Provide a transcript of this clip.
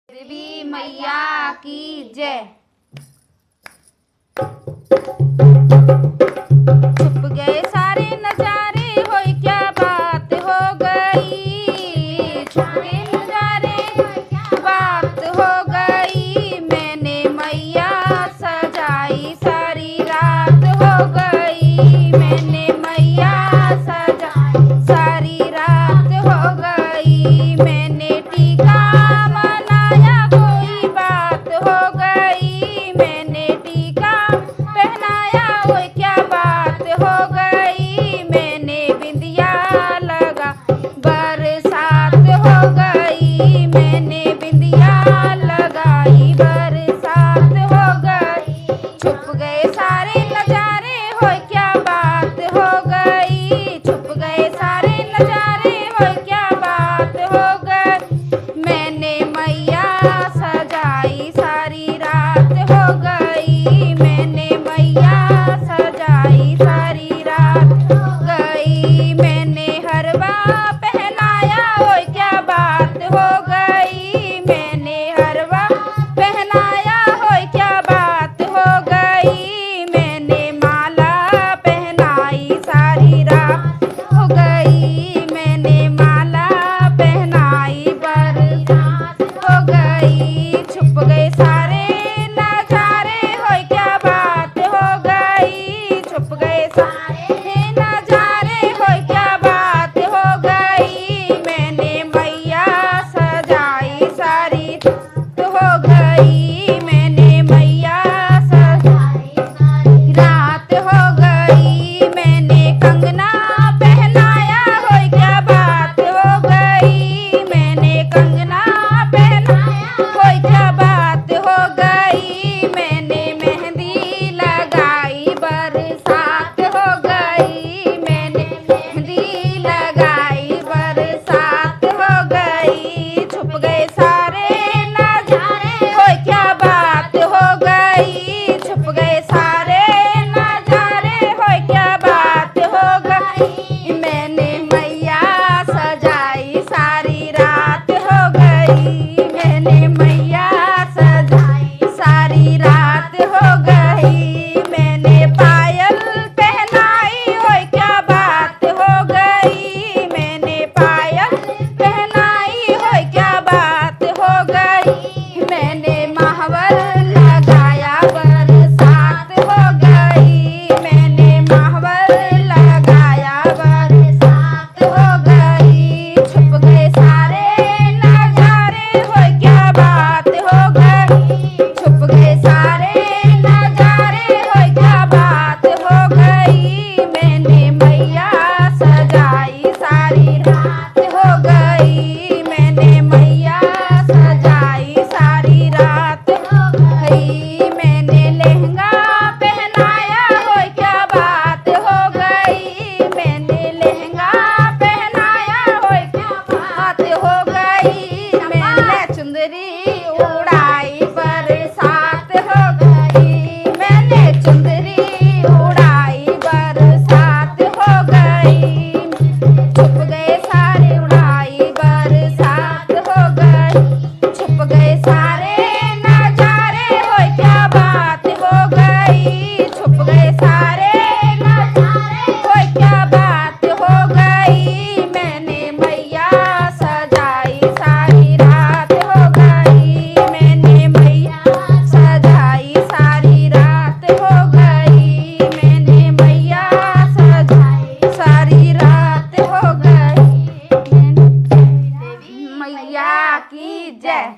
देवी मैया की जय। छुप गए सारे नजारे, होई क्या बात हो गई। छुप गए नजारे, बात हो गई। मैंने मैया सजाई, सारी रात हो गई। मैंने मैया सजाई, सारी रात हो गई। मैंने टीका मनाया, कोई बात हो गई। मैंने टीका पहनाया, कोई क्या बात हो गई। मैंने बिंदिया लगा, बरसात हो गई। मैंने बिंदिया लगाई, बरसात हो गई। छुप गए सारे नजारे, हो क्या बात हो गई। छुप गए सारे नजारे, हो क्या बात हो गई। मैंने मैया सजाई, सारी रात हो गई। मैंने मैया सजाई, सारी रात हो गई। मैंने हरवा पहनाया, ओ क्या बात हो गई। मैंने हरवा पहनाया, हो क्या बात हो गई। मैंने माला पहनाई, सारी रात हो गई। मैंने माला पहनाई, बरसात हो गई। छुप गए सारे नजारे, हो क्या बात हो गई। छुप गए सारे नजारे, हो क्या बात हो गई। मैंने मैया सजाई, सारी रात हो गई। मैंने मैया सजाई, सारी रात हो गई। मैंने कंगना पहनाया, हो क्या बात हो गई। मैंने कंगना पहनाया, हो क्या बात हो गई। मैंने मेहंदी लगाई, बरसात हो गई। मैंने मेहंदी लगाई, बरसात हो गई। छुप गए सारे नजारे, हो क्या बात हो गई। छुप गए सारे नजारे, हो क्या बात हो गई। मैंने मैया सजाई, सारी रात हो गई। मैंने मैया सजाई, सारी रात हो गई। मैंने पायल पहनाई, हो क्या बात हो गई। मैंने पायल पहनाई, हो क्या बात हो गई। मैंने महावर लगाया, बरसात हो गई। मैंने महावर लगाया, बरसात हो गई। छुप गए सारे नजारे, हो क्या बात हो गई। छुप गए सारे नजारे, हो क्या बात हो गई। मैंने मैया सजाई, सारी रात हो गई। मैंने मैया सजाई, सारी रात हो गई। मैंने लहंगा पहनाया, हो क्या बात हो गई। मैंने लहंगा पहनाया, हो क्या बात हो गई। मैंने चुंदरी उड़ाई, बरसात हो गई। मैंने चुंदरी उड़ाई, बरसात हो गई। छुप गए सारे उड़ाई, बरसात हो गई। छुप गए सारे नजारे, हो क्या बात हो गई। छुप गए सारे नजारे, हो क्या बात हो गई। मैंने मैया सजाई, सारी रात हो गई। मैंने मैया सजाई, सारी रात हो गई। मैंने मैया सजाई, सारी रात हो गई। मैया की जय।